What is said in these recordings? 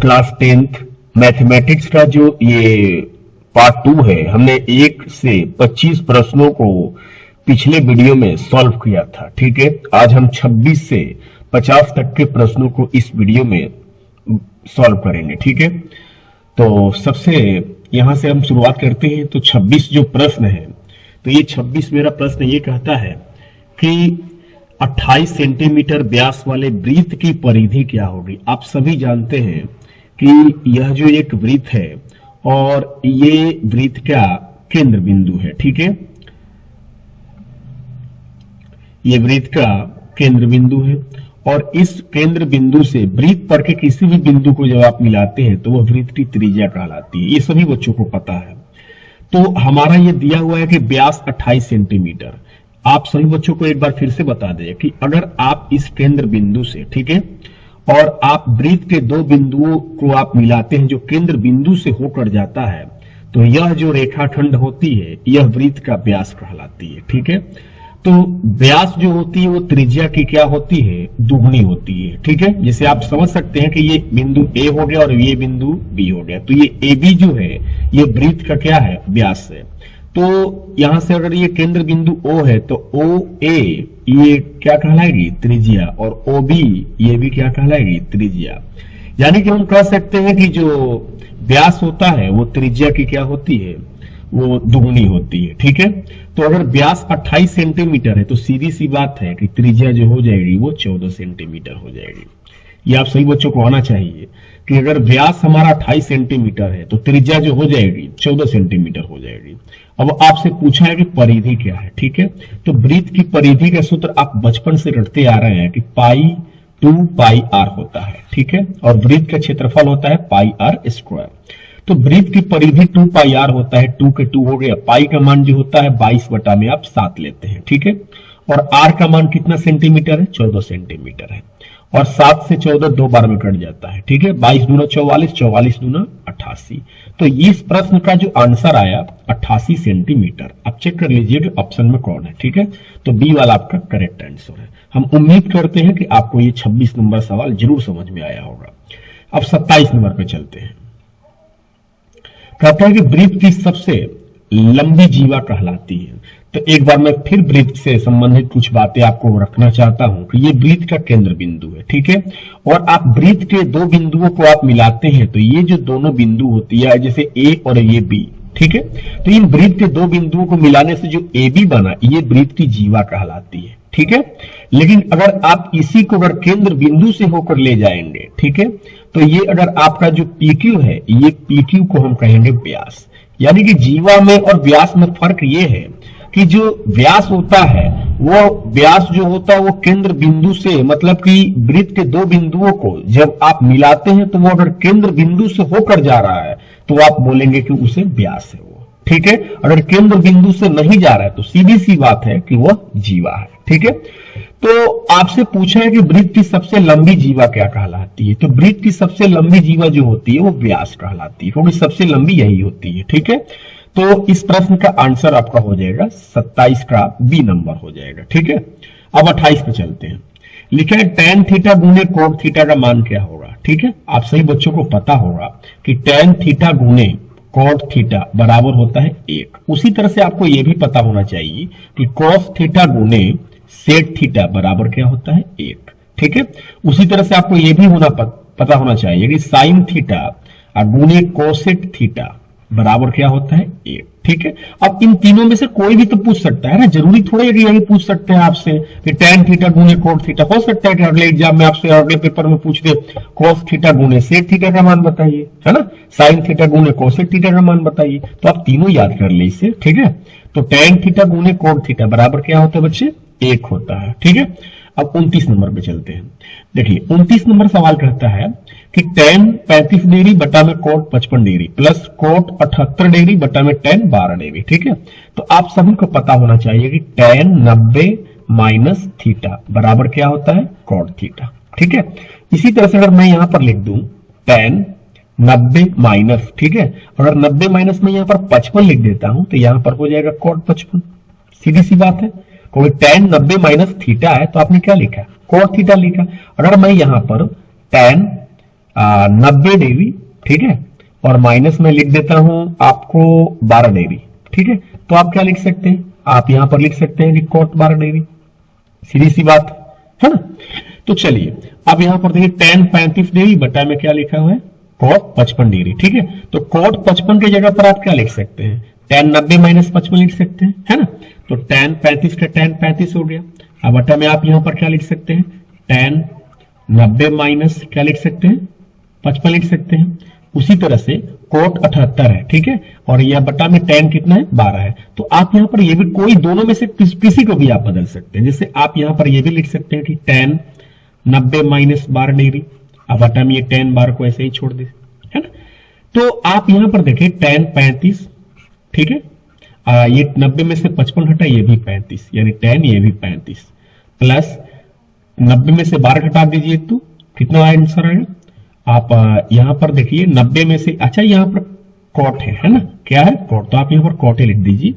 Class 10th mathematics का जो ये पार्ट 2 है, हमने 1 से 25 प्रश्नों को पिछले वीडियो में सॉल्व किया था। ठीक है, आज हम 26 से 50 तक के प्रश्नों को इस वीडियो में सॉल्व करेंगे। ठीक है, तो सबसे यहां से हम शुरुआत करते हैं। तो 26 जो प्रश्न है, तो ये 26 मेरा प्रश्न ये कहता है कि 28 सेंटीमीटर व्यास वाले वृत्त की परिधि क्या होगी। आप सभी जानते हैं कि यह जो एक वृत्त है और ये वृत्त का केंद्र बिंदु है। ठीक है, ये वृत्त का केंद्र बिंदु है और इस केंद्र बिंदु से वृत्त पर के किसी भी बिंदु को जब आप मिलाते हैं तो वह वृत्त की त्रिज्या कहलाती है। ये सभी बच्चों को पता है। तो हमारा ये दिया हुआ है कि व्यास 28 सेंटीमीटर। आप सभी बच्चों को एक बार फिर से बता दें कि अगर आप इस केंद्र बिंदु से, ठीक है, और आप वृत्त के दो बिंदुओं को आप मिलाते हैं जो केंद्र बिंदु से होकर जाता है, तो यह जो रेखाखंड होती है यह वृत्त का व्यास कहलाती है। ठीक है, तो व्यास जो होती है वो त्रिज्या की क्या होती है, दुगनी होती है। ठीक है, जैसे आप समझ सकते हैं कि ये बिंदु ए हो गया और ये बिंदु बी हो गया, तो ये ए बी जो है ये वृत्त का क्या है, व्यास है। तो यहां से अगर ये केंद्र बिंदु O है तो ओ ए ये क्या कहलाएगी, त्रिज्या, और ओ बी ये भी क्या कहलाएगी, त्रिज्या। यानी कि हम कह सकते हैं कि जो व्यास होता है वो त्रिज्या की क्या होती है, वो दुगनी होती है। ठीक है, तो अगर व्यास 28 सेंटीमीटर है तो सीधी सी बात है कि त्रिज्या जो हो जाएगी वो 14 सेंटीमीटर हो जाएगी। ये आप सही बच्चों को आना चाहिए कि अगर व्यास हमारा 28 सेंटीमीटर है तो त्रिज्या जो हो जाएगी 14 सेंटीमीटर हो जाएगी। अब आपसे पूछा है कि परिधि क्या है। ठीक है, तो वृत्त की परिधि का सूत्र आप बचपन से रटते आ रहे हैं कि पाई 2 पाई आर होता है। ठीक है, और वृत्त का क्षेत्रफल होता है पाई आर स्क्वायर। तो वृत्त की परिधि 2 पाई आर होता है, 2 के 2 हो गया। पाई का मान जो होता है 22 बटा में आप 7 लेते हैं। ठीक है, और आर का मान कितना सेंटीमीटर है, 14 सेंटीमीटर है, और 7 से 14 दो बार में कट जाता है। ठीक है, 22 दूना 44, 44 दूना 88। तो इस प्रश्न का जो आंसर आया 88 सेंटीमीटर। आप चेक कर लीजिए कि ऑप्शन में कौन है। ठीक है, तो बी वाला आपका करेक्ट आंसर है। हम उम्मीद करते हैं कि आपको ये 26 नंबर सवाल जरूर समझ में आया होगा। अब 27 नंबर पे चलते हैं। कहता है कि वृत्त की सबसे लंबी जीवा कहलाती है। तो एक बार मैं फिर वृत्त से संबंधित कुछ बातें आपको रखना चाहता हूं कि ये वृत्त का केंद्र बिंदु है। ठीक है, और आप वृत्त के दो बिंदुओं को आप मिलाते हैं तो ये जो दोनों बिंदु होती है, जैसे ए और ये बी, ठीक है, तो इन वृत्त के दो बिंदुओं को मिलाने से जो ए बी बना ये वृत्त की जीवा कहलाती है। ठीक है, लेकिन अगर आप इसी को अगर केंद्र बिंदु से होकर ले जाएंगे, ठीक है, तो ये अगर आपका जो PQ है, ये PQ को हम कहेंगे व्यास। यानी कि जीवा में और व्यास में फर्क ये है कि जो व्यास होता है वो व्यास जो होता है वो केंद्र बिंदु से, मतलब कि वृत्त के दो बिंदुओं को जब आप मिलाते हैं तो वो अगर केंद्र बिंदु से होकर जा रहा है तो आप बोलेंगे कि उसे व्यास है वो। ठीक है, अगर केंद्र बिंदु से नहीं जा रहा है तो सीधी सी बात है कि वह जीवा है। ठीक है, तो आपसे पूछा है कि वृत्त की सबसे लंबी जीवा क्या कहलाती है। तो वृत्त की सबसे लंबी जीवा जो होती है वो व्यास कहलाती है, क्योंकि सबसे लंबी यही होती है। ठीक है, तो इस प्रश्न का आंसर आपका हो जाएगा 27 का बी नंबर हो जाएगा। ठीक है, अब 28 पे चलते हैं। लिखा है tan थीटा गुने कोट थीटा का मान क्या होगा। ठीक है, आप सही बच्चों को पता होगा कि tan थीटा गुने कोट थीटा बराबर होता है 1। उसी तरह से आपको यह भी पता होना चाहिए कि cos थीटा गुने सेक थीटा बराबर क्या होता है 1। ठीक है, उसी तरह से आपको यह भी पता होना चाहिए कि साइन थीटा गुने कोसेक थीटा बराबर क्या होता है 1। ठीक है, अब इन तीनों में से कोई भी तो पूछ सकता है ना, जरूरी थोड़ा है कि यही पूछ सकते हैं आपसे कि tan थीटा गुने कोट थीटा। हो सकता है कि अगले एग्जाम में आपसे अगले पेपर में पूछ दे cos थीटा गुने सेक थीटा का मान बताइए, है ना, साइन थीटा गुने कोसेक थीटा का मान बताइए। तो आप तीनों याद कर ले इसे। ठीक है, तो tan थीटा गुने कोट थीटा बराबर क्या होता है बच्चे, 1 होता है। ठीक है, अब 29 नंबर पे चलते हैं। देखिए 29 नंबर सवाल कहता है कि tan 35 डिग्री बटा में cot 55 degree plus cot 78 degree बटा में tan 12 डिग्री। ठीक है, तो आप सभी को पता होना चाहिए कि tan 90 माइनस थीटा बराबर क्या होता है, कोट थीटा। ठीक है, इसी तरह से अगर मैं यहां पर लिख दूं tan 90 माइनस, ठीक है, अगर 90 माइनस में यहां पर 55 लिख देता हूं तो यहां पर हो जाएगा कोट 55। सीधी सी बात है, क्योंकि tan 90 माइनस थीटा है तो आपने क्या लिखा, कोट थीटा लिखा। अगर मैं यहां पर tan 90 डिग्री, ठीक है, और माइनस में लिख देता हूं आपको 12 डिग्री, ठीक है। तो आप क्या लिख सकते हैं, आप यहां पर लिख सकते हैं कि cot 12 डिग्री, सीधी सी बात है ना। तो चलिए अब यहां पर देखिए tan 35 डिग्री बटा में क्या लिखा हुआ है, cot 55 डिग्री, ठीक है। तो cot 55 की जगह पर आप क्या लिख सकते हैं, tan 90 माइनस 55 लिख सकते हैं, है ना। तो tan 35 का tan 35 हो गया। अब बटा में आप यहां पर क्या लिख सकते हैं, tan 90 माइनस क्या लिख सकते हैं, 55 लिख सकते हैं। उसी तरह से कोट 78 है, ठीक है, और यह बटा में tan कितना है, 12 है। तो आप यहां पर ये भी कोई दोनों में से किसी को भी आप बदल सकते हैं। जैसे आप यहां पर ये भी लिख सकते हैं कि tan 90 माइनस 12 डिग्री, अब बटा में ये tan 12 को ऐसे ही छोड़ दे, है ना। तो आप यहां पर देखें tan 35, ठीक है, ये 90 में से 55 हटा, ये भी 35, यानी tan ये भी 35 प्लस 90 में से 12 घटा दीजिए तो कितना आंसर आएगा। आप यहां पर देखिए 90 में से, अच्छा यहां पर कॉट है ना, क्या है कॉट, तो आप यहां पर कॉट लिख दीजिए,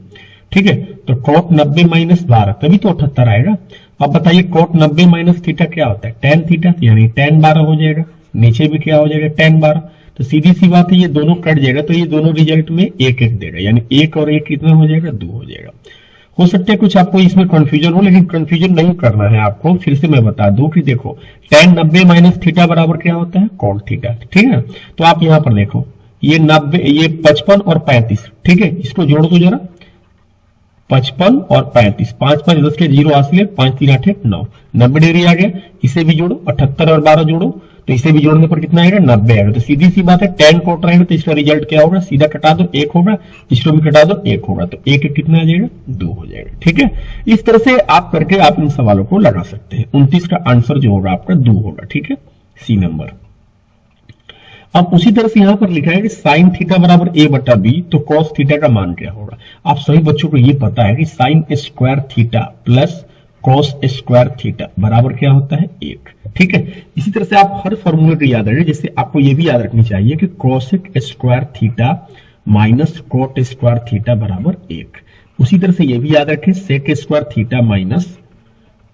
ठीक है। तो कॉट 90 माइनस 12 तभी तो 78 आएगा। अब बताइए कॉट 90 माइनस थीटा क्या होता है, tan थीटा, यानी tan 12 हो जाएगा। नीचे भी क्या हो जाएगा, tan 12। तो सीधी सी बात है ये दोनों कट जाएगा, तो ये दोनों रिजल्ट में 1-1 देगा, यानी 1 और 1 कितना हो जाएगा, 2 हो जाएगा। हो सकता है कुछ आपको इसमें कंफ्यूजन हो, लेकिन कंफ्यूजन नहीं करना है आपको। फिर से मैं बता दूं कि देखो tan 90 माइनस थीटा बराबर क्या होता है, cot थीटा, ठीक है। तो आप यहां पर देखो ये 90, ये 55 और 35, ठीक है, इसको जोड़ दो जरा, 55 और 35, 5 5 10 के 0 हासिल, 5 3 8 9, 90 डिग्री आ गया। इसे भी जोड़ो, 78 और 12 जोड़ो, तो इसे भी जोड़ने पर कितना आएगा, 90 आएगा। तो सीधी सी बात है tan cot रहेगा तो इसका रिजल्ट क्या होगा, सीधा कटा दो 1 होगा, इसको भी कटा दो 1 होगा, तो 1 कितना आ जाएगा, 2 हो जाएगा, ठीक है। इस तरह से आप करके आप इन सवालों को लगा सकते हैं। 29 का आंसर जो होगा आपका 2 होगा, ठीक है, सी नंबर। अब उसी तरह से यहां पर लिखा है कि साइन थीटा बराबर a बटा b, तो कॉस थीटा का मान क्या होगा। आप सभी बच्चों को ये पता है कि sine square theta plus cos square theta बराबर क्या होता है, 1, ठीक है। इसी तरह से आप हर फॉर्मूले को याद रखें। जैसे आपको ये भी याद रखनी चाहिए कि cosec square theta minus cot square theta बराबर 1। उसी तरह से ये भी याद रखें sec square theta minus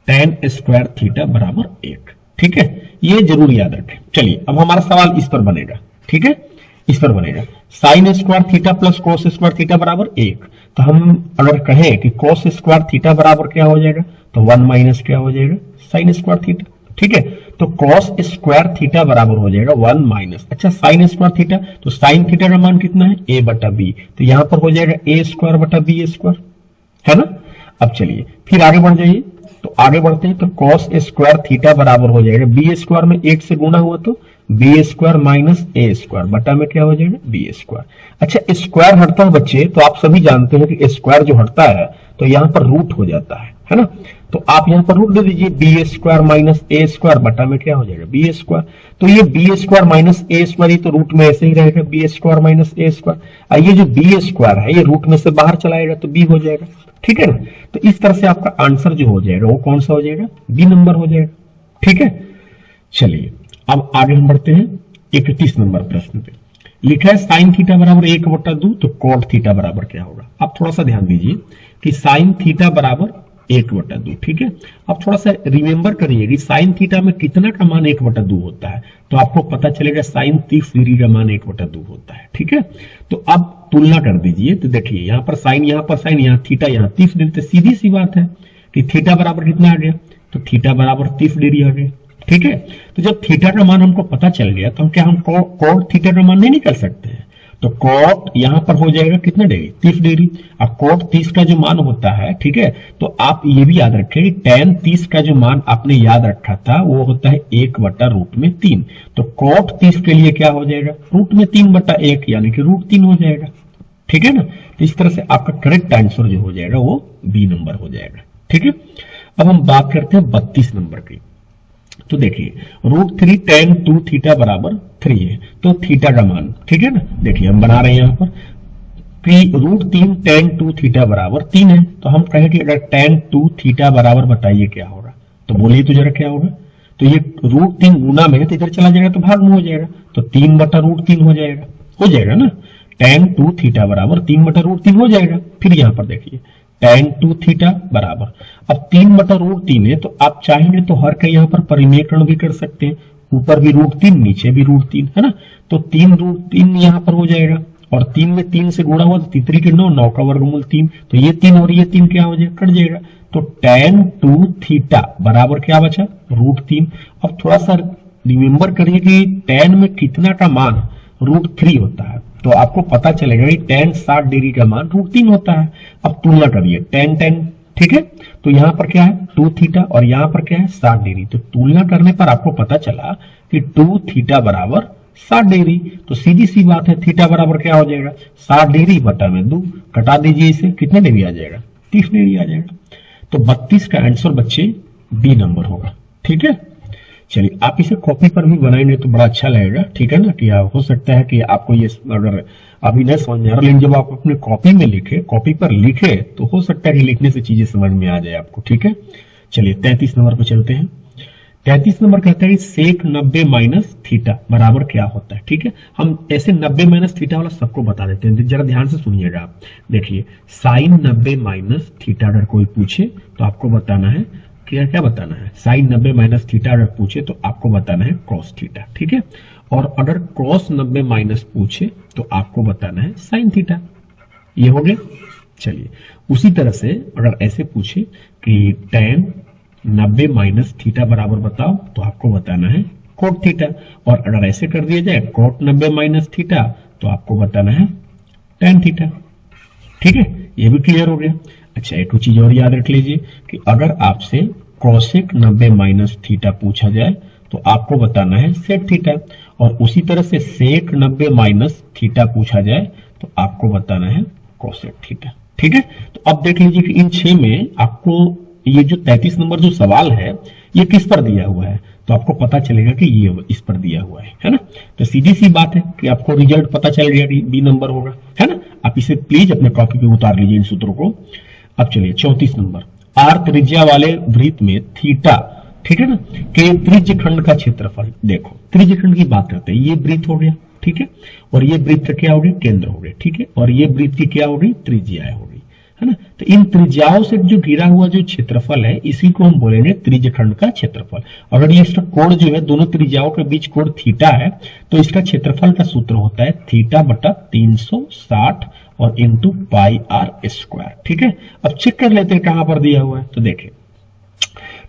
tan square theta बराबर 1, ठीक है, ये जरूर याद रखें। चलिए अब हमारा सवाल इस पर बनेगा, ठीक है, इस पर बनेगा sine square theta plus cos square theta बराबर 1। तो हम अगर कहें कि कॉस स्क्वायर थीटा बराबर क्या हो जाएगा, तो 1 माइनस क्या हो जाएगा, साइन स्क्वायर थीटा, ठीक है। तो कॉस स्क्वायर थीटा बराबर हो जाएगा 1 माइनस, अच्छा साइन स्क्वायर थीटा, तो साइन थीटा का मान कितना है, a बटा b, तो यहां पर हो जाएगा a स्क्वायर बटा b स्क्वायर, है ना। अब चलिए फिर आगे बढ़ जाइए, तो आगे बढ़ते हैं। तो कॉस स्क्वायर थीटा बराबर हो जाएगा b स्क्वायर में 1 से गुना हुआ तो b square minus a square बटा में क्या हो जाएगा, b स्क्वायर। अच्छा स्क्वायर हटता है बच्चे, तो आप सभी जानते हैं कि स्क्वायर जो हटता है तो यहां पर रूट हो जाता है ना। तो आप यहां पर रूट दे दीजिए, b square minus a square बटा में क्या हो जाएगा, b स्क्वायर। तो ये b square minus a square, ये तो रूट में ऐसे ही रहेगा, b square minus a square. ये जो b स्क्वायर है ये रूट में से बाहर चलाएगा तो b हो जाएगा, ठीक है ना। तो इस तरह से आपका आंसर जो हो जाएगा वो कौन सा हो जाएगा, बी नंबर हो जाएगा, ठीक है। चलिए अब आगे हम बढ़ते हैं 31 नंबर प्रश्न पे। लिखा है साइन थीटा बराबर 1 बटा 2, तो कॉट थीटा बराबर क्या होगा। आप थोड़ा सा ध्यान दीजिए कि साइन थीटा बराबर 1 बटा 2, ठीक है। अब थोड़ा सा रिमेंबर करिए कि साइन थीटा में कितना का मान 1 बटा 2 होता है, तो आपको पता चलेगा साइन 30 डिग्री का मान 1 बटा 2 होता है, ठीक है। तो अब तुलना कर दीजिए, तो देखिए यहाँ पर साइन, यहाँ पर साइन, यहाँ थीटा, यहाँ 30 डिग्री, तो सीधी सी बात है कि थीटा बराबर कितना आ गया, तो थीटा बराबर 30 डिग्री आ गया, ठीक है। तो जब थीटा का मान हमको पता चल गया तो हम क्या, हम कॉट थीटा का मान नहीं निकाल सकते हैं। तो कॉट यहां पर हो जाएगा कितना डिग्री, 30 डिग्री। अब कॉट 30 का जो मान होता है, ठीक है, तो आप ये भी याद रखें कि tan 30 का जो मान आपने याद रखा था वो होता है 1 बटा रूट में 3। तो कॉट 30 के लिए क्या हो जाएगा, रूट में 3 बटा 1, यानी कि रूट 3 हो जाएगा, ठीक है ना। तो इस तरह से आपका करेक्ट आंसर जो हो जाएगा वो बी नंबर हो जाएगा, ठीक है। अब हम बात करते हैं 32 नंबर की। तो देखिए √3 tan 2 थीटा बराबर 3 है, तो थीटा का मान, ठीक है ना। देखिए हम बना रहे हैं यहाँ पर कि √3 tan 2 थीटा बराबर 3 है, तो हम कहें कि अगर tan 2 थीटा बराबर बताइए क्या होगा, तो बोलिए तो जरा क्या होगा। तो ये √3 गुना में है तो इधर चला जाएगा तो भाग में हो जाएगा, तो 3 बटा √3 हो जाएगा ना। tan 2 थीटा बराबर 3 बटा √3 हो जाएगा। फिर यहाँ पर देखिए tan 2 थीटा बराबर, अब 3 बटा √3 है, तो आप चाहेंगे तो हर का यहाँ पर परिमेयकरण भी कर सकते हैं, ऊपर भी √3, नीचे भी √3, है ना। तो 3√3 यहां पर हो जाएगा, और 3 में 3 से गुणा हुआ तो 3 के 9, 9 का वर्गमूल 3, तो ये 3 और ये 3 क्या हो जाएगा, कट जाएगा। तो tan 2 थीटा बराबर क्या बचा, √3। अब थोड़ा सा रिमेंबर करिए कि tan में कितना का मान √3 होता है, तो आपको पता चलेगा कि tan 60 डिग्री का मान √3 होता है। अब तुलना करिए tan tan, ठीक है। तो यहां पर क्या है 2 थीटा और यहां पर क्या है 60 डिग्री, तो तुलना करने पर आपको पता चला कि 2 थीटा बराबर 60 डिग्री। तो सीधी सी बात है, थीटा बराबर क्या हो जाएगा, 60 डिग्री बटा में 2, कटा दीजिए इसे, कितने डिग्री आ जाएगा, 30 डिग्री आ जाएगा। तो 32 का आंसर बच्चे बी नंबर होगा, ठीक है। चलिए, आप इसे कॉपी पर भी बनाएंगे तो बड़ा अच्छा लगेगा, ठीक है ना। कि हो सकता है कि आपको ये अगर अभी नहीं समझ में आ रहा, लेकिन जब आप अपने कॉपी में लिखे, कॉपी पर लिखे, तो हो सकता है कि लिखने से चीजें समझ में आ जाए आपको, ठीक है। चलिए 33 नंबर पर चलते हैं। 33 नंबर कहता है सेक 90 माइनस थीटा बराबर क्या होता है, ठीक है। हम ऐसे 90 माइनस थीटा वाला सबको बता देते हैं, जरा ध्यान से सुनिएगा आप। देखिए, साइन 90 माइनस थीटा अगर कोई पूछे तो आपको बताना है क्या बताना है, साइन 90 माइनस थीटा अगर पूछे तो आपको बताना है कॉस थीटा, ठीक है। और अगर कॉस 90 माइनस पूछे तो आपको बताना है साइन थीटा। ये हो गया। चलिए, उसी तरह से अगर ऐसे पूछे कि tan 90 माइनस थीटा बराबर बताओ तो आपको बताना है कोट थीटा, और अगर ऐसे कर दिया जाए कोट 90 माइनस थीटा तो आपको बताना है tan थीटा, ठीक है। ये भी क्लियर हो गया। अच्छा, एक चीज और याद रख लीजिए कि अगर आपसे कोसेक 90 माइनस थीटा पूछा जाए तो आपको बताना है सेक थीटा, और उसी तरह से सेक 90 माइनस थीटा पूछा जाए तो आपको बताना है कोसेक थीटा, ठीक है। तो अब देख लीजिए कि इन 6 में आपको ये जो 33 नंबर जो सवाल है ये किस पर दिया हुआ है, तो आपको पता चलेगा कि ये इस पर दिया हुआ है ना। तो सीधी सी बात है कि आपको रिजल्ट पता चल गया कि बी नंबर होगा, है ना। आप इसे प्लीज अपने कॉपी पे उतार लीजिए इन सूत्रों को। अब चलिए 34 नंबर, आर त्रिज्या वाले वृत्त में थीटा, ठीक है ना, के त्रिज्य खंड का क्षेत्रफल। देखो, त्रिज्य खंड की बात करते हैं, ये वृत्त हो गया, ठीक है, और ये वृत्त क्या हो गया, केंद्र हो गया, ठीक है, और ये वृत्त की क्या हो गई, त्रिज्या हो गई, है ना। तो इन त्रिज्याओं से जो घिरा हुआ जो क्षेत्रफल है इसी को हम बोलेंगे त्रिज्य खंड का क्षेत्रफल। अगर ये इसका कोण जो है, दोनों त्रिज्याओं के बीच कोण थीटा है, तो इसका क्षेत्रफल का सूत्र होता है थीटा बटा 360 और इंटू पाई आर स्क्वायर, ठीक है। अब चेक कर लेते हैं कहां पर दिया हुआ है, तो देखें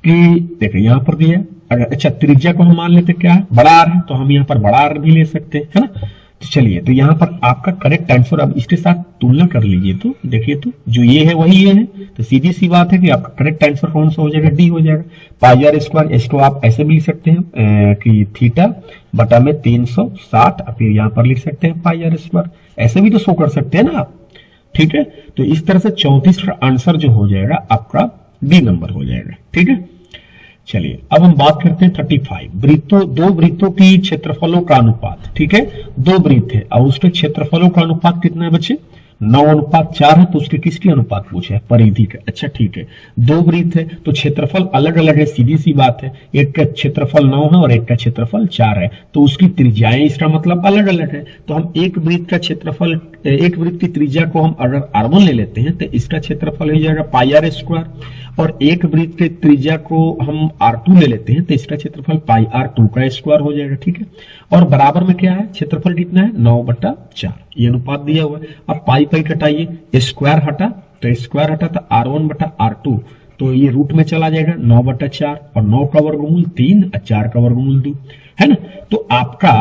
कि देखिए यहां पर दिया है। अगर अच्छा त्रिज्या को हम मान लेते क्या है, बड़ा आर है, तो हम यहाँ पर बड़ा आर भी ले सकते हैं, है ना। तो चलिए, तो यहाँ पर आपका करेक्ट आंसर, अब इसके साथ तुलना कर लीजिए तो देखिए, तो जो ये है वही ये है, तो सीधी सी बात है कि आपका करेक्ट आंसर कौन सा हो जाएगा, डी हो जाएगा। पाई आर स्क्वायर, इसको आप ऐसे भी लिख सकते हैं कि थीटा बटा में 360, फिर यहाँ पर लिख सकते हैं पाई आर स्क्वायर, ऐसे भी तो शो कर सकते हैं ना आप, ठीक है। तो इस तरह से 34 का आंसर जो हो जाएगा आपका बी नंबर हो जाएगा, ठीक है। चलिए, अब हम बात करते हैं 35, वृत्तों, दो वृत्तों की क्षेत्रफलों का अनुपात, ठीक है। दो वृत्त है और उसके क्षेत्रफलों का अनुपात कितना है बच्चे, 9:4 है, तो उसके किसकी अनुपात पूछा है, परिधि का। अच्छा ठीक है, दो वृत्त है तो क्षेत्रफल अलग अलग है, सीधी सी बात है, एक का क्षेत्रफल 9 है और एक का क्षेत्रफल 4 है, तो उसकी त्रिज्याएं इसका मतलब अलग अलग है। तो हम एक वृत्त का क्षेत्रफल, एक वृत्त की त्रिज्या को हम अगर r1 ले लेते हैं तो इसका क्षेत्रफल हो जाएगा पाई आर स्क्वायर, और एक वृत्त के त्रिज्या को हम r2 ले लेते हैं तो इसका क्षेत्रफल पाई r2 का स्क्वायर हो जाएगा, ठीक है। और बराबर में क्या है, क्षेत्रफल कितना है, 9/4, ये अनुपात दिया हुआ है। अब पाई पाई कटाइए, स्क्वायर हटा तो स्क्वायर हटा तो r1/r2, तो ये रूट में चला जाएगा 9/4, और 9 का वर्गमूल 3 और 4 का वर्गमूल 2, है ना। तो आपका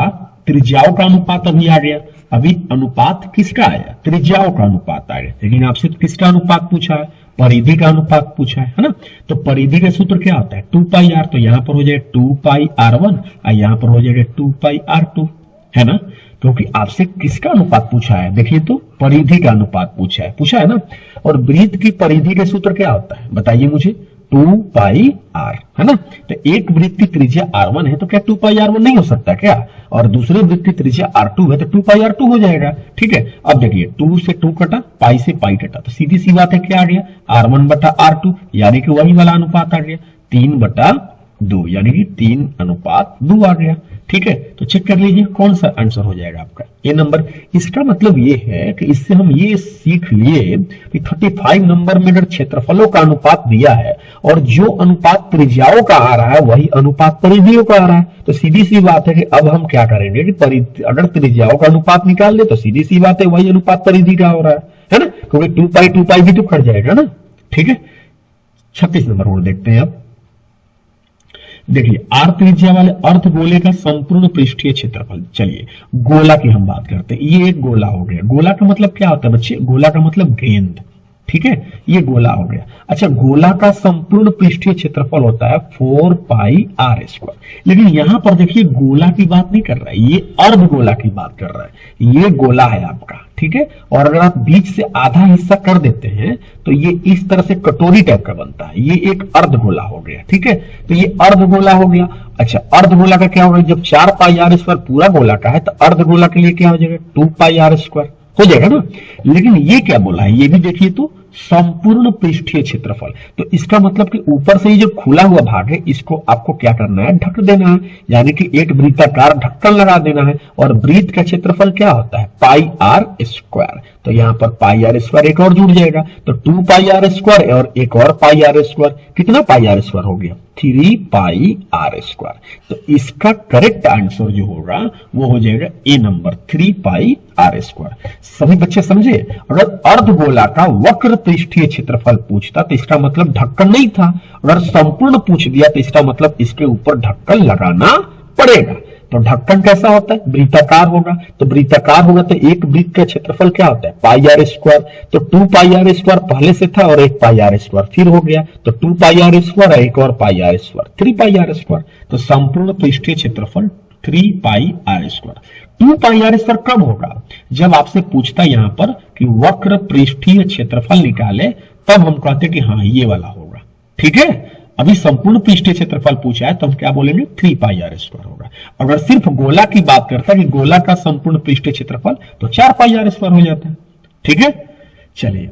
त्रिज्याओं का अनुपात अभी आ गया। अभी अनुपात किसका आया, त्रिज्याओं का अनुपात आया, लेकिन आपसे किसका अनुपात पूछा है, परिधि का अनुपात पूछा है ना। तो परिधि का सूत्र क्या होता है, 2πr, तो यहां पर हो जाएगा 2πr1 और यहां पर हो जाएगा 2πr2, है ना, क्योंकि आपसे किसका अनुपात पूछा है, देखिए तो परिधि का अनुपात पूछा है ना। और वृत्त की परिधि का सूत्र क्या होता है बताइए मुझे, 2πr, है ना। तो एक वृत्त की त्रिज्या r1 है तो क्या 2πr1 नहीं हो सकता क्या, और दूसरे वृत्त की त्रिज्या r2 है तो 2πr2 हो जाएगा, ठीक है। अब देखिए 2 से 2 कटा, पाई से पाई कटा, तो सीधी सी बात है क्या आ गया, r1/r2, यानी कि वही वाला अनुपात आ गया, 3/2, यानी कि 3:2 आ गया, ठीक है, तो चेक कर लीजिए कौन सा आंसर हो जाएगा आपका ए नंबर। इसका मतलब ये है कि इससे हम ये सीख लिए कि 35 नंबर में अगर क्षेत्रफलों का अनुपात दिया है और जो अनुपात त्रिज्याओं का आ रहा है वही अनुपात परिधियों का आ रहा है, तो सीधी सी बात है कि अब हम क्या करेंगे कि अगर त्रिज्याओं का अनुपात निकाल दे तो सीधी सी बात है वही अनुपात परिधि का हो रहा है ना, क्योंकि 2 पाई भी तो कट जाएगा ना। ठीक है, 36 नंबर और देखते हैं अब। देखिए आर त्रिज्या वाले अर्धगोले का संपूर्ण पृष्ठीय क्षेत्रफल। चलिए गोला की हम बात करते हैं। ये एक गोला हो गया। गोला का मतलब क्या होता है बच्चे? गोला का मतलब गेंद। ठीक है, ये गोला हो गया। अच्छा, गोला का संपूर्ण पृष्ठीय क्षेत्रफल होता है 4 पाई आर स्क्वायर। लेकिन यहां पर देखिए गोला की बात नहीं कर रहा है, ये अर्धगोला की बात कर रहा है। ये गोला है आपका, ठीक है, और अगर आप बीच से आधा हिस्सा कर देते हैं तो ये इस तरह से कटोरी टाइप का बनता है। ये एक अर्धगोला हो गया। ठीक है, तो ये अर्धगोला हो गया। अच्छा, अर्धगोला का क्या होगा? जब 4 पाई आर स्क्वायर पूरा गोला का है तो अर्धगोला के लिए क्या हो जाएगा? 2 पाई आर स्क्वायर हो जाएगा ना। लेकिन ये क्या बोला है? ये भी देखिए तो संपूर्ण पृष्ठीय क्षेत्रफल। तो इसका मतलब कि ऊपर से ये जो खुला हुआ भाग है इसको आपको क्या करना है? ढक देना है, यानी कि एक वृत्ताकार ढक्कन लगा देना है। और वृत्त का क्षेत्रफल क्या होता है? पाई आर स्क्वायर। तो यहां पर पाई आर स्क्वायर एक और जुड़ जाएगा, तो 2 पाई आर स्क्वायर और एक और पाई आर स्क्वायर। कितना पाई आर स्क्वायर हो गया? 3 पाई आर स्क्वायर। तो इसका करेक्ट आंसर जो होगा वो हो जाएगा ए नंबर, 3 पाई आर स्क्वायर। सभी बच्चे समझे? अगर अर्धगोला का वक्र पृष्ठीय क्षेत्रफल पूछता तो इसका मतलब ढक्कन नहीं था। अगर संपूर्ण पूछ दिया तो इसका मतलब इसके ऊपर ढक्कन लगाना पड़ेगा। तो ढक्कन कैसा होता है? वृत्ताकार होगा। तो वृत्ताकार होगा तो एक वृत्त का क्षेत्रफल क्या होता है? पाई आर स्क्वायर। तो 2 पाई आर स्क्वायर पहले से था और एक पाई आर स्क्वायर फिर हो गया, तो 2 पाई आर स्क्वायर एक और pi R square, 3 pi R square. तो संपूर्ण पृष्ठीय क्षेत्रफल 3 pi R square. 2 pi R square कब होगा? जब आपसे पूछता यहां पर कि वक्र पृष्ठीय क्षेत्रफल निकाले, तब हम कहते कि हाँ ये वाला होगा। ठीक है, अभी संपूर्ण पृष्ठीय क्षेत्रफल पूछा है तो हम क्या बोलेंगे? 3 पाई आर स्क्वायर होगा। अगर सिर्फ गोला की बात करता है कि गोला का संपूर्ण पृष्ठीय क्षेत्रफल, तो 4 पाई आर स्क्वायर हो जाता है। ठीक है, चलिए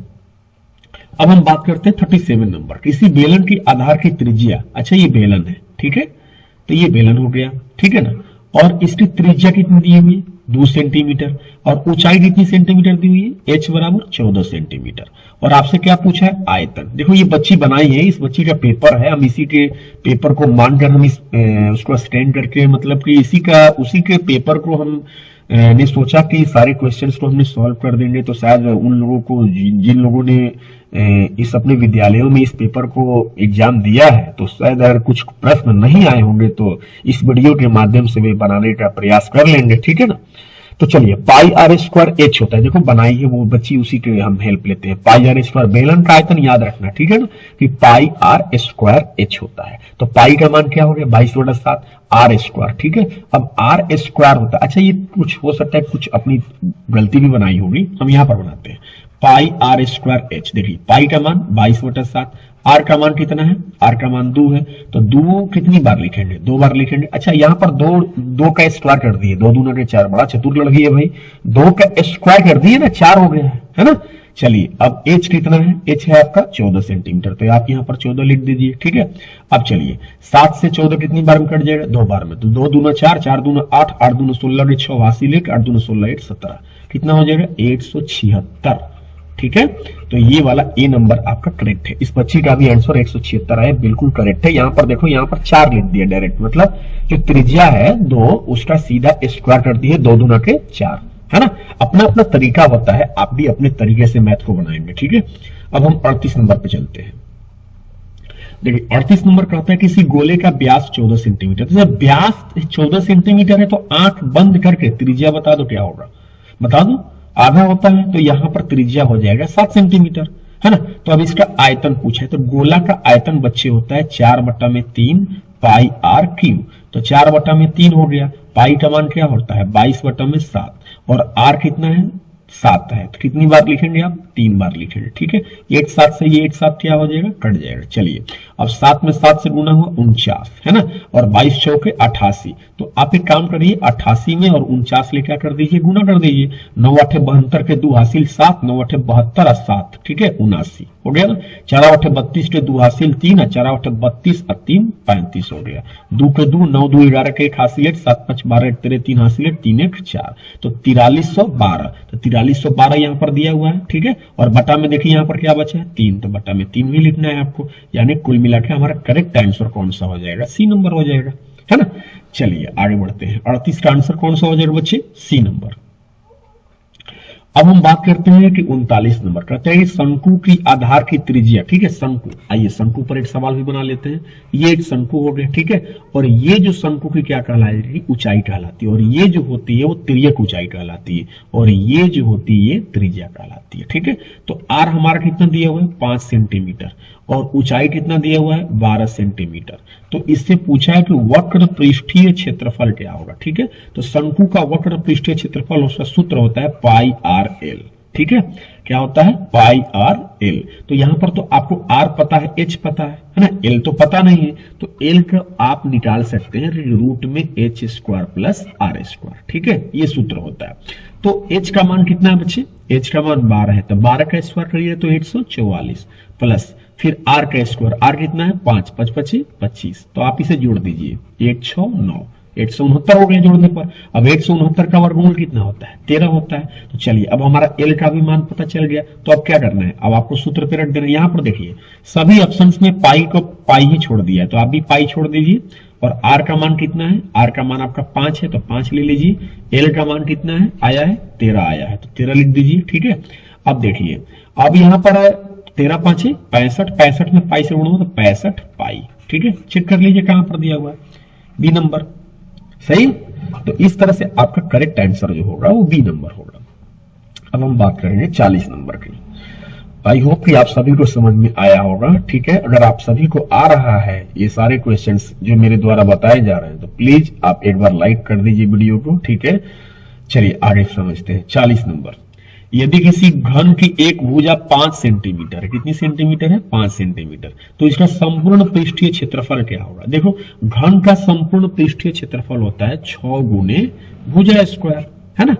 अब हम बात करते हैं 37 नंबर। किसी बेलन की आधार की त्रिज्या, अच्छा ये बेलन है, ठीक है, तो ये बेलन हो गया, ठीक है ना, और इसकी त्रिज्या कितनी दी हुई है? 2 सेंटीमीटर, और ऊंचाई कितनी सेंटीमीटर दी हुई है? h बराबर 14 सेंटीमीटर। और आपसे क्या पूछा है? आयतन। देखो ये बच्ची बनाई है, इस बच्ची का पेपर है, हम इसी के पेपर को मानकर हम उसको स्टैंड करके, मतलब कि उसी के पेपर को हम ने सोचा कि सारे क्वेश्चंस को हमने सॉल्व कर देंगे, तो शायद उन लोगों को जिन लोगों ने इस अपने विद्यालयों में इस पेपर को एग्जाम दिया है, तो शायद अगर कुछ प्रश्न नहीं आए होंगे तो इस वीडियो के माध्यम से वे बनाने का प्रयास कर लेंगे। ठीक है ना, तो चलिए पाई आर स्क्वायर एच होता है। देखो बनाई है वो बच्ची, उसी के हम हेल्प लेते हैं। पाई आर स्क्वायर बेलन का आयतन याद रखना, ठीक है ना, कि पाई आर स्क्वायर एच होता है। तो पाई का मान क्या हो गया? 22/7 आर स्क्वायर। ठीक है, अब आर स्क्वायर होता है, अच्छा ये कुछ हो सकता है कुछ अपनी गलती भी बनाई होगी, हम यहां पर बनाते हैं पाई आर स्क्वायर एच। देखिए पाई का मान 22/7, आर का मान कितना है? आर का मान 2 है, तो 2 कितनी बार लिखेंगे? 2 बार लिखेंगे। अच्छा यहाँ पर दो का स्क्वायर कर दिए, 2 दूना के 4, बड़ा चतुर लड़की है भाई, 2 का स्क्वायर कर दिए ना, 4 हो गया है ना। चलिए अब एच कितना है? एच है आपका 14 सेंटीमीटर, तो आप यहाँ पर 14 लिख दीजिए। ठीक है, अब चलिए 7 से 14 कितनी बार में कट जाएगा? 2 बार में, तो 2 दूना 4, 4 दूना 8, 8 दूना 16, 6 80 लेके 8 दूना 16, 8 17, कितना हो जाएगा? 176। ठीक है, तो ये वाला ए नंबर आपका करेक्ट है। इस बच्ची का भी आंसर 176 है, बिल्कुल करेक्ट है। यहाँ पर देखो, यहाँ पर 4 लिख दिया डायरेक्ट, मतलब जो त्रिज्या है 2 उसका सीधा स्क्वायर कर दिए, 2 दूना के 4, है ना। अपना अपना तरीका होता है, आप भी अपने तरीके से मैथ को बनाएंगे। ठीक है, अब हम 38 नंबर पे चलते हैं। देखिए 38 नंबर कहता है किसी गोले का व्यास 14 सेंटीमीटर। तो जब व्यास 14 सेंटीमीटर है तो आंख बंद करके त्रिज्या बता दो क्या होगा? बता दो, आधा होता है तो यहां पर त्रिज्या हो जाएगा 7 सेंटीमीटर, है ना। तो अब इसका आयतन पूछा है, तो गोला का आयतन बच्चे होता है 4/3 पाई आर क्यूब। तो 4/3 हो गया। पाई का मान क्या होता है? 22/7, और आर कितना है? 7 है, तो कितनी बार लिखेंगे आप? 3 बार लिखेंगे, ठीक है। 8 7 से ये 8 7 क्या हो जाएगा, कट जाएगा। चलिए अब 7 में 7 से गुना हुआ 49, है ना, और 22 चौके 88। तो आप एक काम करिए, 88 में और 49 ले क्या कर दीजिए, गुना कर दीजिए। 9 8 72 के 2 हासिल 7, 9 8 72 और 7, ठीक है, 79 हो गया ना। 4 8 32 के 2 हासिल 3, 4 8 32 और 3 35 हो गया। 2 के 2, 9 2 11 के 1 हासिल 7 5 12 तेरे 3 हासिल 3 1 4, तो 4312। तो 4312 यहाँ पर दिया हुआ है, ठीक है। और बटा में देखिए यहाँ पर क्या बचा है, 3, तो बटा में 3 भी लिखना है आपको। यानी कुल मिला के हमारा करेक्ट आंसर कौन सा हो जाएगा, सी नंबर हो जाएगा, है ना। चलिए आगे बढ़ते हैं। 38 का आंसर कौन सा हो जाएगा बच्चे, सी नंबर। अब हम बात करते हैं कि 39 नंबर, कहते हैं शंकु की आधार की त्रिज्या, ठीक है, शंकु। आइए शंकु पर एक सवाल भी बना लेते हैं। ये एक शंकु हो गया, ठीक है, और ये जो शंकु की क्या कहलाएगी, ऊंचाई कहलाती है, और ये जो होती है वो तिर्यक ऊंचाई कहलाती है, और ये जो होती है ये त्रिज्या कहलाती है, ठीक है। तो आर हमारा कितना दिया हुआ है, 5 सेंटीमीटर, और ऊंचाई कितना दिया हुआ है, 12 सेंटीमीटर। तो इससे पूछा है कि वक्र पृष्ठीय क्षेत्रफल क्या होगा, ठीक है। तो शंकु का वक्र पृष्ठीय क्षेत्रफल, उसका सूत्र होता है पाई आर एल, ठीक है। क्या होता है, पाई आर एल। तो यहां पर तो आपको आर पता है, एच पता है ना, एल तो पता नहीं है, तो एल का आप निकाल सकते हैं रूट में H square plus R square, ठीक है, ये सूत्र होता है। तो एच का मान कितना है बच्चे, एच का मान 12 है, तो 12 का स्क्वायर करिए तो 144 प्लस फिर आर का स्क्वायर, आर कितना है 5 5 25 25, तो आप इसे जोड़ दीजिए 8 6 9, 869 हो गया जोड़ने पर। अब 869 का वर्गमूल कितना होता है, 13 होता है। तो चलिए अब हमारा एल का भी मान पता चल गया, तो अब क्या करना है, अब आपको सूत्र पे रख देना है। यहाँ पर देखिए सभी ऑप्शंस में पाई को पाई ही छोड़ दिया है, तो आप भी पाई छोड़ दीजिए। और आर का मान कितना है, आर का मान आपका 5 है, तो 5 ले लीजिए। एल का मान कितना है, आया है 13 आया है, तो 13 लिख दीजिए, ठीक है। अब देखिए अब यहाँ पर 13 5 65, 65 में पाई से गुणा तो 65 पाई, ठीक है। चेक कर लीजिए कहां पर दिया हुआ है, बी नंबर, सही। तो इस तरह से आपका करेक्ट आंसर जो होगा वो बी नंबर होगा। अब हम बात करेंगे 40 नंबर की। आई होप कि आप सभी को समझ में आया होगा, ठीक है। अगर आप सभी को आ रहा है ये सारे क्वेश्चंस जो मेरे द्वारा बताए जा रहे हैं, तो प्लीज आप एक बार लाइक कर दीजिए वीडियो को, ठीक है। चलिए आगे समझते हैं 40 नंबर। यदि किसी घन की एक भुजा 5 सेंटीमीटर है, कितनी सेंटीमीटर है, 5 सेंटीमीटर, तो इसका संपूर्ण पृष्ठीय क्षेत्रफल क्या होगा। देखो घन का संपूर्ण पृष्ठीय क्षेत्रफल होता है 6 गुने भुजा स्क्वायर, है ना।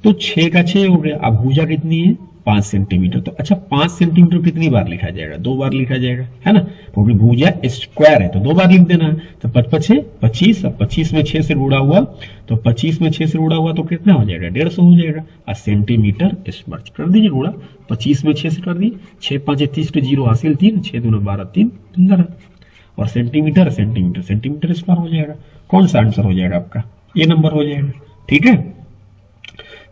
तो 6 का 6 हो गया। अब भुजा कितनी है, 5 सेंटीमीटर, तो अच्छा 5 सेंटीमीटर कितनी बार लिखा जाएगा, 2 बार लिखा जाएगा, है ना, क्योंकि भुजा स्क्वायर है तो 2 बार लिख देना है। तो 5 5 25, अब 25 में 6 से गुणा हुआ, तो 25 में 6 से गुणा हुआ तो कितना हो जाएगा, 150 हो जाएगा। और सेंटीमीटर स्क्वायर कर दीजिए गुणा, 25 में 6 से कर दिए, 6 5 30 के 0 हासिल 3, 6 2 12 3 15, और सेंटीमीटर सेंटीमीटर सेंटीमीटर स्क्वायर हो जाएगा। कौन सा आंसर हो जाएगा आपका, ये नंबर हो जाएगा, ठीक है।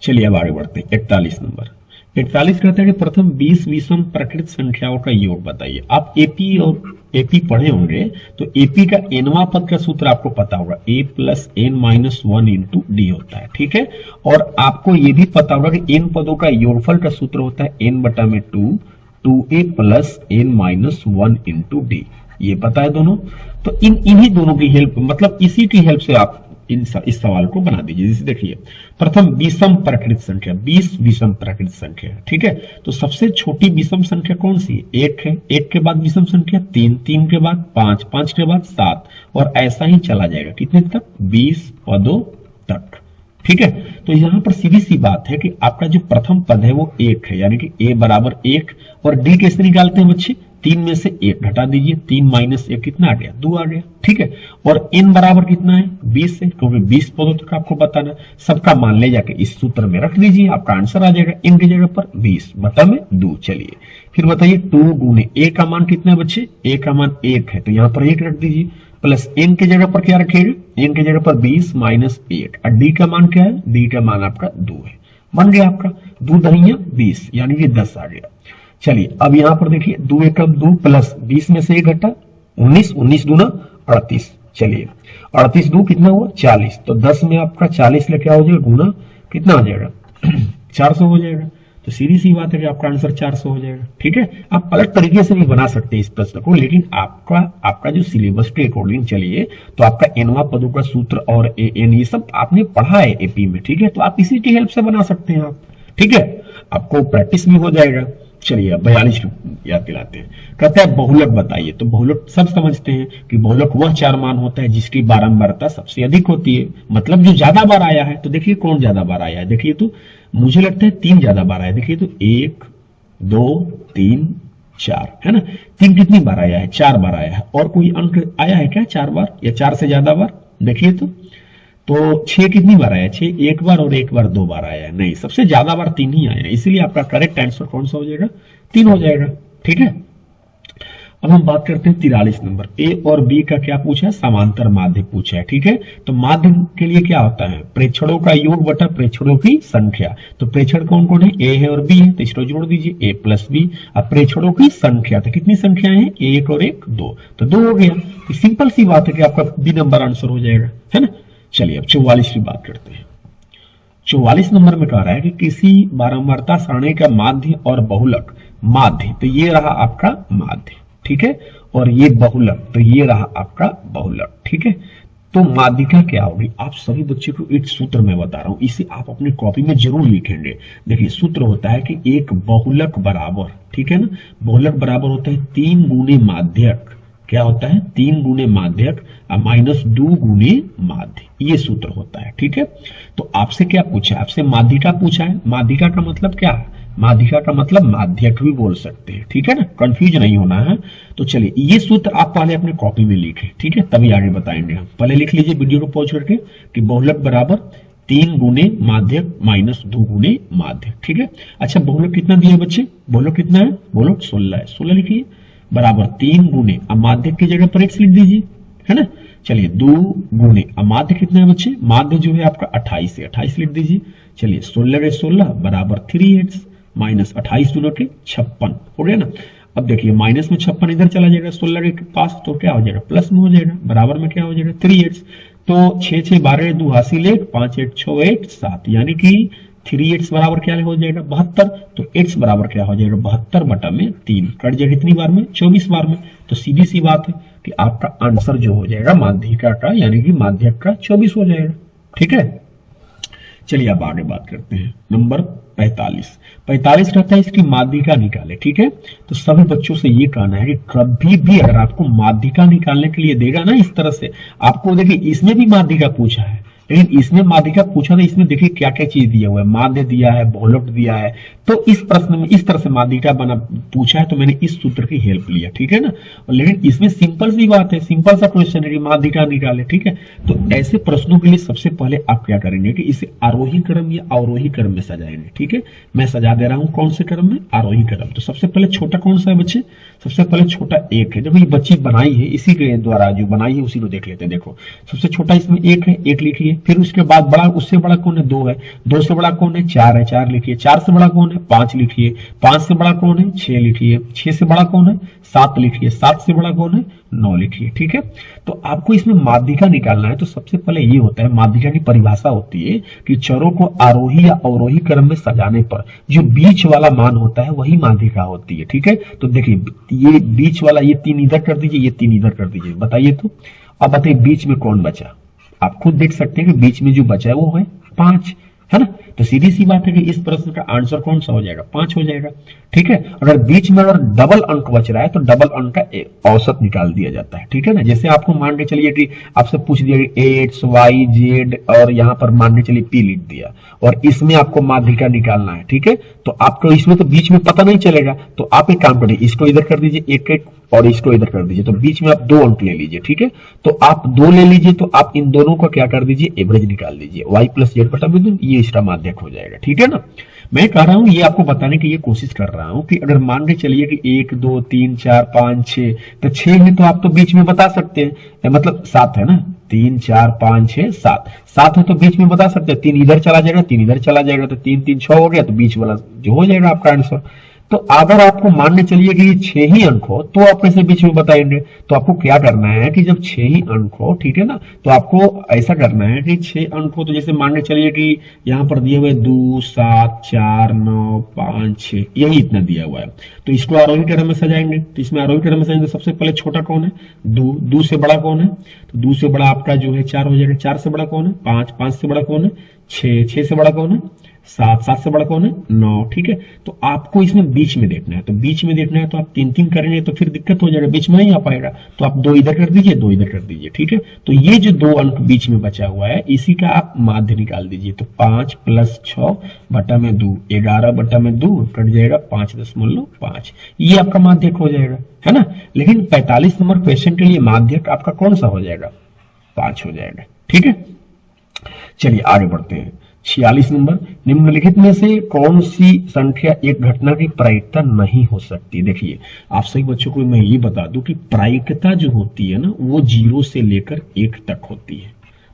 चलिए अब आगे बढ़ते हैं 41 नंबर। 41 कहते हैं कि प्रथम 20 विषम प्रकृत संख्याओं का योग बताइए। आप एपी और एपी पढ़े होंगे, तो एपी का एनवा पद का सूत्र आपको पता होगा, a plus N minus 1 into D होता है, ठीक है। और आपको ये भी पता होगा कि इन पदों का योगफल का सूत्र होता है n बटा में 2a plus N minus 1 into D, ये पता है दोनों। तो इन्हीं दोनों की हेल्प, मतलब इसी की हेल्प से आप इस सवाल को बना दीजिए। जैसे देखिए प्रथम विषम प्रकृत संख्या, 20 विषम प्रकृत संख्या, ठीक है। तो सबसे छोटी विषम संख्या कौन सी है, 1 है, 1 के बाद विषम संख्या 3, 3 के बाद 5, 5 के बाद 7, और ऐसा ही चला जाएगा कितने तक, 20 पदों तक, ठीक है। तो यहां पर सीधी सी बात है कि आपका जो प्रथम पद है वो 1 है, यानी कि a बराबर 1, और d कैसे निकालते हैं बच्चे, 3 में से 1 घटा दीजिए, 3 माइनस 1 कितना आ गया, 2 आ गया, ठीक है। और n बराबर कितना है, 20 है, क्योंकि 20 पदों तक आपको बताना, सबका मान ले जाके इस सूत्र में रख दीजिए, आपका आंसर आ जाएगा n की जगह पर 20 बटा में 2। चलिए फिर बताइए 2 गुने a का मान कितना है बच्चे, a का मान 1 है, तो यहाँ पर 1 रख दीजिए, प्लस n की जगह पर क्या रखिएगा, n की जगह पर 20 माइनस 1, और d का मान क्या है, d का मान आपका 2 है, बन गया आपका 2 दहिया 20, यानी कि 10 आ गया। चलिए अब यहां पर देखिए 2 एकम 2 प्लस 20 में से 1 घटा 19, 19 दूना 38, चलिए 38 2 कितना हुआ 40, तो 10 में आपका 40 लेके आ जाएगा, गुना कितना हो जाएगा 400 हो जाएगा। तो सीधी सी बात है कि आपका आंसर 400 हो जाएगा, ठीक है। आप अलग तरीके से भी बना सकते हैं इस प्रश्न को, लेकिन आपका जो सिलेबस के अकॉर्डिंग चलिए, तो आपका एनवा पदों का सूत्र और एन ये सब आपने पढ़ा है एपी में, ठीक है। तो आप इसी की हेल्प से बना सकते हैं आप, ठीक है, आपको प्रैक्टिस भी हो जाएगा। चलिए अब 42 याद दिलाते हैं। कहता है बहुलक बताइए। तो बहुलक सब समझते हैं कि बहुलक वह चार मान होता है जिसकी बारंबारता सबसे अधिक होती है, मतलब जो ज्यादा बार आया है। तो देखिए कौन ज्यादा बार आया है, देखिए तो मुझे लगता है 3 ज्यादा बार आया है। देखिए तो 1 2 3 4 है ना। 3 कितनी बार आया है, 4 बार आया है। और कोई अंक आया है क्या 4 बार या 4 से ज्यादा बार, देखिए तो 6 कितनी बार आया, 6 एक बार और एक बार 2 बार आया है। नहीं, सबसे ज्यादा बार 3 ही आया है, इसीलिए आपका करेक्ट आंसर कौन सा हो जाएगा, 3 हो जाएगा। ठीक है, अब हम बात करते हैं 43 नंबर। ए और बी का क्या पूछा है, समांतर माध्य पूछा है। ठीक है, तो माध्य के लिए क्या होता है, प्रेक्षणों का योग बटा प्रेक्षणों की संख्या। तो प्रेक्षण कौन कौन है, ए है और बी है, तो इसको जोड़ दीजिए a प्लस बी। अब प्रेक्षणों की संख्या, तो कितनी संख्याएं हैं, एक और एक 2, तो 2 हो गया। तो सिंपल सी बात है कि आपका बी नंबर आंसर हो जाएगा, है ना। चलिए अब 44 की बात करते हैं। 44 नंबर में कह रहा है कि किसी बारंबारता सारणी का माध्य और बहुलक। माध्य तो ये रहा आपका माध्य, ठीक है, और ये बहुलक तो ये रहा आपका बहुलक। ठीक है, तो माध्यिका क्या होगी, आप सभी बच्चे को एक सूत्र में बता रहा हूं, इसे आप अपनी कॉपी में जरूर लिखेंगे। देखिए सूत्र होता है कि एक बहुलक बराबर, ठीक है ना, बहुलक बराबर होता है 3 गुणे माध्यक। क्या होता है, 3 गुणे माध्यक माइनस 2 गुणे माध्य, ये सूत्र होता है। ठीक है, तो आपसे क्या पूछा है, आपसे माध्यिका पूछा है। माध्यिका का मतलब क्या है, माध्यिका का मतलब माध्यक भी बोल सकते हैं। ठीक है ना, कंफ्यूज नहीं होना है। तो चलिए ये सूत्र आप पहले अपने कॉपी में लिखें, ठीक है, तभी आगे बताएंगे हम। पहले लिख लीजिए वीडियो को पॉज करके कि बहुलक बराबर 3 गुणे माध्यक माइनस 2 गुणे माध्यक। ठीक है, अच्छा बहुलक कितना दिया बच्चे, बहुलक कितना है, बहुलक 16 है, 16 लिखिए बराबर 3 गुणे, अब माध्यक की जगह पर x लिख दीजिए, है ना। चलिए 2 गुणे, अब माध्य कितना है बच्चे, माध्य जो है आपका 28 है, 28 लिख दीजिए। चलिए 16 के 16 बराबर 3x माइनस 28 दोनों के 56 हो गया ना। अब देखिए माइनस में 56 इधर चला जाएगा 16 के पास, तो क्या हो जाएगा, प्लस में हो जाएगा, बराबर में क्या हो जाएगा 3x। तो 6 6 12 2 हासिल 1 5 8 6 8 7, यानी कि 3x बराबर क्या हो जाएगा 72। तो x बराबर क्या हो जाएगा 72 बटा में 3, कट जाएगा कितनी बार में, 24 बार में। तो सीधी सी बात है कि आपका आंसर जो हो जाएगा माध्यिका का यानी कि माध्यक का 24 हो जाएगा। ठीक है, चलिए अब आगे बात करते हैं। नंबर 45 रहता है इसकी माध्यिका निकाले। ठीक है, तो सभी बच्चों से ये कहना है कि कभी भी अगर आपको माध्यिका निकालने के लिए देगा ना इस तरह से, आपको देखिए इसमें भी माध्यिका पूछा है, लेकिन इसमें माध्यिका पूछा था, इसमें देखिए क्या क्या चीज दिया हुआ है, माध्य दिया है, बहुलक दिया है। तो इस प्रश्न में इस तरह से माध्यिका बना पूछा है, तो मैंने इस सूत्र की हेल्प लिया। ठीक है ना, लेकिन इसमें सिंपल सी बात है, सिंपल सा क्वेश्चन है कि माध्यिका निकाले। ठीक है, तो ऐसे प्रश्नों के लिए सबसे पहले आप क्या करेंगे कि इसे आरोही क्रम या अवरोही क्रम में सजाएंगे। ठीक है, मैं सजा दे रहा हूं कौन से क्रम में, आरोही क्रम। तो सबसे पहले छोटा कौन सा है बच्चे, सबसे पहले छोटा 1 है। देखो ये बच्ची बनाई है, इसी के द्वारा जो बनाई है उसी को देख लेते हैं। देखो सबसे छोटा इसमें 1 है, 1 लिखिए। फिर उसके बाद बड़ा, उससे बड़ा कौन है, 2 है, 2 से बड़ा कौन है, 4 है, 4 लिखिए। 4 से बड़ा कौन है, 5 लिखिए। 5 से बड़ा कौन है, 6 लिखिए। 6 से बड़ा कौन है, 7 लिखिए। 7 से बड़ा कौन है, 9 लिखिए। ठीक है, तो आपको इसमें माध्यिका निकालना है। तो सबसे पहले ये होता है, माध्यिका की परिभाषा होती है कि चरों को आरोही या अवरोही क्रम में सजाने पर जो बीच वाला मान होता है वही माध्यिका होती है। ठीक है, तो देखिए ये बीच वाला, ये 3 इधर कर दीजिए, ये 3 इधर कर दीजिए, बताइए तो। अब बताइए बीच में कौन बचा, आप खुद देख सकते हैं कि बीच में जो बचा है वो है 5, है ना। तो सीधी सी बात है कि इस प्रश्न का आंसर कौन सा हो जाएगा, 5 हो जाएगा। ठीक है, अगर बीच में अगर डबल अंक बच रहा है तो डबल अंक का औसत निकाल दिया जाता है। ठीक है ना, जैसे आपको मान के चलिए कि आपसे पूछ दिया कि x y z और यहाँ पर मान के चलिए p लिख दिया, और इसमें आपको माध्यिका निकालना है। ठीक है, तो आपको इसमें तो बीच में पता नहीं चलेगा, तो आप एक काम करिए, इसको इधर कर दीजिए 1 1 और इसको इधर कर दीजिए, तो बीच में आप 2 अंक ले लीजिए। ठीक है, तो आप 2 ले लीजिए, तो आप इन दोनों का क्या कर दीजिए, एवरेज निकाल दीजिए, y प्लस जेड बटा में, ये इसका माध्यक हो जाएगा। ठीक है ना, मैं कह रहा हूं, ये आपको बताने की ये कोशिश कर रहा हूं कि अगर मान के चलिए कि 1 2 3 4 5 6, तो 6 है तो आप तो बीच में बता सकते हैं, मतलब 7 है ना, 3 4 5 6 7, 7 है तो बीच में बता सकते हैं, 3 इधर चला जाएगा, 3 इधर चला जाएगा, तो 3 3 6 हो गया, तो बीच वाला जो हो जाएगा आपका आंसर। तो अगर आपको मानने चलिए कि ये 6 ही अंक हो तो आप कैसे बीच में बताएंगे, तो आपको क्या करना है कि जब 6 ही अंक हो, ठीक है ना, तो आपको ऐसा करना है कि 6 अंक हो, तो जैसे मानने चलिए कि यहाँ पर दिए हुए 2 7 4 9 5 6, यही इतना दिया हुआ है, तो इसको आरोही क्रम में सजाएंगे। तो इसमें आरोही क्रम में सजाएंगे, सबसे पहले छोटा कौन है, 2, 2 से बड़ा कौन है, तो 2 से बड़ा आपका जो है 4 हो जाएगा। 4 से बड़ा कौन है, 5, 5 से बड़ा कौन है, 6, 6 से बड़ा कौन है, 7, 7 से बड़ा कौन है 9, ठीक है। तो आपको इसमें बीच में देखना है, तो बीच में देखना है तो आप 3 करेंगे तो फिर दिक्कत हो जाएगा, बीच में नहीं आ पाएगा। तो आप 2 इधर कर दीजिए, 2 इधर कर दीजिए, ठीक है। तो ये जो 2 अंक बीच में बचा हुआ है इसी का आप माध्य निकाल दीजिए। तो 5 + 6 बटा में 2, 11 बटा में 2 कट जाएगा 5.5, ये आपका माध्यक हो जाएगा, है ना। लेकिन 45 नंबर क्वेश्चन के लिए माध्यक आपका कौन सा हो जाएगा, 5 हो जाएगा, ठीक है। चलिए आगे बढ़ते हैं। 46 नंबर, निम्नलिखित में से कौन सी संख्या एक घटना की प्रायिकता नहीं हो सकती। देखिए आप सभी बच्चों को मैं ये बता दूं कि प्रायिकता जो होती है ना वो 0 से लेकर 1 तक होती है।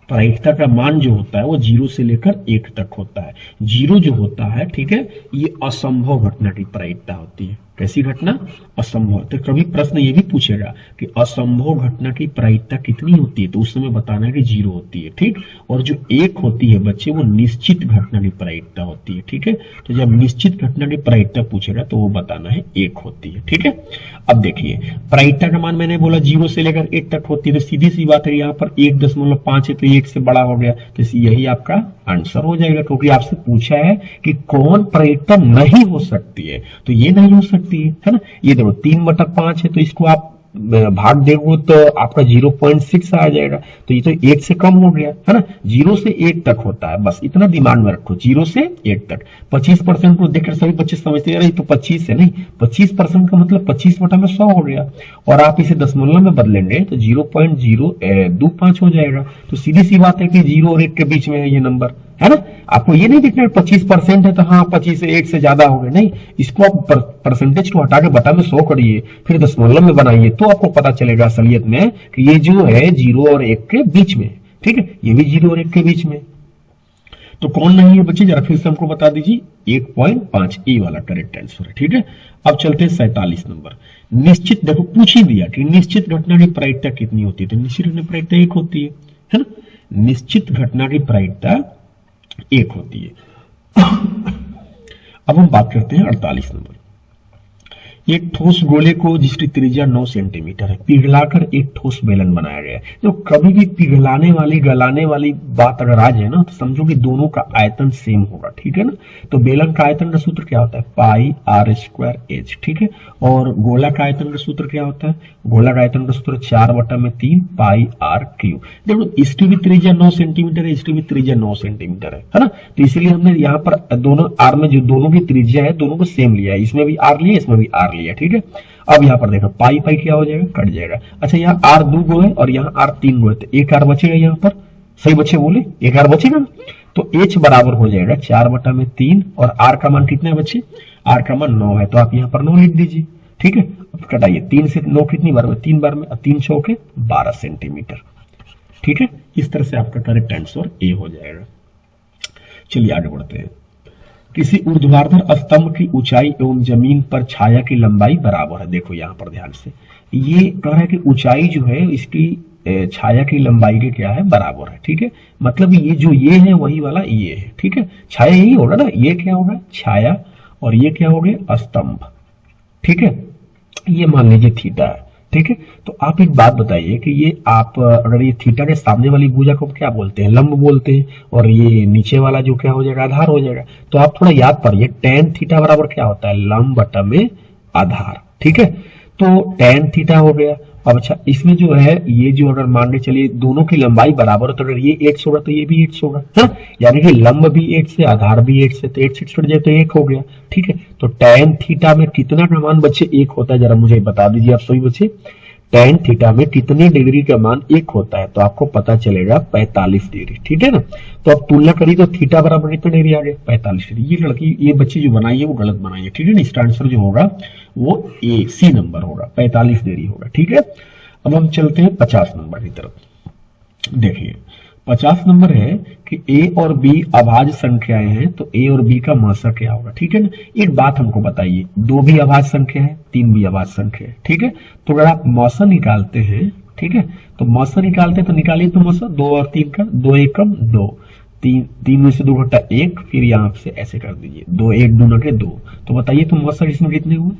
प्रायिकता का मान जो होता है वो 0 से लेकर 1 तक होता है। 0 जो होता है, ठीक है, ये असंभव घटना की प्रायिकता होती है। कैसी घटना, असंभव। तो कभी प्रश्न ये भी पूछेगा कि असंभव घटना की प्रायिकता कितनी होती है, तो उस समय बताना है कि 0 होती है, ठीक। और जो 1 होती है बच्चे वो निश्चित घटना की प्रायिकता होती है, ठीक है। तो जब निश्चित घटना की प्रायिकता पूछेगा तो वो बताना है 1 होती है, ठीक है। अब देखिए प्रायिकता का मान मैंने बोला 0 से लेकर 1 तक होती है, तो सीधी सी बात है यहाँ पर 1.5 है तो 1 से बड़ा हो गया, तो यही आपका आंसर हो जाएगा। क्योंकि आपसे पूछा है कि कौन प्रायिकता नहीं हो सकती है, तो ये नहीं हो सकती है ना। ये देखो 3/5 है तो इसको आप भाग देंगे तो आपका 0.6 आ जाएगा, तो ये तो 1 से कम हो गया, है ना। 0 से 1 तक होता है, बस इतना दिमाग में रखो, 0 से 1 तक। 25% को देखकर सभी बच्चे समझते हैं तो 25 है, नहीं, 25% का मतलब 25/100 हो गया। और आप इसे दशमलव में बदलेंगे तो 0.025 हो जाएगा। तो सीधी सी बात है कि 0 और 1 के बीच में है ये नंबर, है ना। आपको ये नहीं देखना 25% है तो हाँ 25 से 1 से ज्यादा हो गए, नहीं, इसको आप परसेंटेज को हटा के बटा में 100 करिए, फिर दशमलव में बनाइए, तो आपको पता चलेगा असलियत में कि ये जो है 0 और 1 के बीच में, ठीक है, ये भी 0 और 1 के बीच में। तो कौन नहीं है बच्चे, जरा फिर से हमको बता दीजिए। 1.5 ए वाला करेक्ट आंसर है, ठीक है। अब चलते हैं 47 नंबर। निश्चित, देखो पूछ ही दिया कि निश्चित घटना की प्रायिकता कितनी होती है, तो निश्चित घटना की प्रायिकता 1 होती है ना। निश्चित घटना की प्रायिकता 1 होती है। अब हम बात करते हैं 48 नंबर। एक ठोस गोले को जिसकी त्रिज्या 9 सेंटीमीटर है पिघलाकर एक ठोस बेलन बनाया गया है। तो कभी भी पिघलाने वाली गलाने वाली बात अगर आ जाए ना तो समझो कि दोनों का आयतन सेम होगा, ठीक है ना। तो बेलन का आयतन का सूत्र क्या होता है, πr²h, ठीक है। और गोला का आयतन का सूत्र क्या होता है, गोला का आयतन का सूत्र 4/3 πr³। देखो इसकी भी त्रिज्या 9 सेंटीमीटर है, इसकी भी त्रिज्या 9 सेंटीमीटर है ना। तो इसीलिए हमने यहाँ पर दोनों आर में जो दोनों की त्रिज्या है दोनों को सेम लिया है, इसमें भी आर लिया इसमें भी आर लिया, ठीक है। अब यहाँ पर देखो पाई पाई क्या हो जाएगा, कट जाएगा। अच्छा यहाँ आर 2 गो है और यहाँ आर 3 गो है, तो एक आर बचेगा यहाँ पर, सही बच्चे बोले, एक आर बचेगा ना। तो h बराबर हो जाएगा 4/3 और r का मान कितना है बच्चे, r का मान 9 है, तो आप यहाँ पर 9 लिख दीजिए, ठीक है। अब कटाइए 3 से 9 कितनी बार में, 3 बार में, 3 चौके 12 सेंटीमीटर, ठीक है। इस तरह से आपका करेक्ट आंसर ए हो जाएगा। चलिए आगे बढ़ते हैं। किसी ऊर्ध्वाधर स्तंभ की ऊंचाई एवं जमीन पर छाया की लंबाई बराबर है। देखो यहाँ पर ध्यान से ये कह रहा है कि ऊंचाई जो है इसकी छाया की लंबाई के क्या है, बराबर है, ठीक है। मतलब ये जो ये है वही वाला ये है, ठीक है। छाया यही होगा ना, ये क्या होगा छाया और ये क्या हो गया स्तंभ, ठीक है। ये मान लीजिए थीटा है, ठीक है। तो आप एक बात बताइए कि ये आप अगर ये थीटा के सामने वाली भुजा को क्या बोलते हैं, लंब बोलते हैं, और ये नीचे वाला जो क्या हो जाएगा, आधार हो जाएगा। तो आप थोड़ा याद करिए tan थीटा बराबर क्या होता है, लंब बटा में आधार, ठीक है। तो tan थीटा हो गया। अब अच्छा इसमें जो है ये जो अगर मान के चलिए दोनों की लंबाई बराबर है तो अगर ये x होगा तो ये भी x होगा, है ना। यानी कि लंब भी x से आधार भी x से, तो x कट जाए तो 1 हो गया, ठीक है। तो tan थीटा में कितना का मान बच्चे 1 होता है, जरा मुझे बता दीजिए आप सभी बच्चे। tan थीटा में कितने डिग्री का मान 1 होता है, तो आपको पता चलेगा 45 डिग्री, ठीक है ना। तो अब तुलना करिए तो थीटा बराबर कितने डिग्री आ गए, 45 डिग्री। ये लड़की ये बच्चे जो बनाई है वो गलत बनाई है, ठीक है ना। इसका आंसर जो होगा वो ए सी नंबर होगा, 45 डिग्री होगा, ठीक है। अब हम चलते हैं 50 नंबर की तरफ। देखिए 50 नंबर है कि ए और बी अभाज्य संख्याएं हैं, तो ए और बी का मौसा क्या होगा, ठीक है ना। एक बात हमको बताइए, 2 भी अभाज्य संख्या है, 3 भी अभाज्य संख्या है, ठीक है। तो अगर आप मौसा निकालते हैं, ठीक है, तो मौसा निकालते हैं तो निकालिए तो मौसा 2 और 3 का, 2 एकम 2, 3 में से 2 घटा 1, फिर यहाँ से ऐसे कर दीजिए 2 1 2 न के 2। तो बताइए तो मौसा इसमें कितने हुए,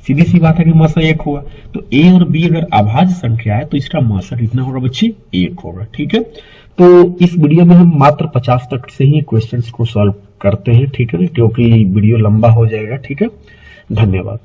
सीधी सी बात है कि मासा 1 होगा। तो ए और बी अगर अभाज्य संख्या है तो इसका मासा कितना होगा बच्चे? 1 होगा। ठीक है, तो इस वीडियो में हम मात्र 50 तक से ही क्वेश्चंस को सॉल्व करते हैं। ठीक है, क्योंकि वीडियो लंबा हो जाएगा। ठीक है, धन्यवाद।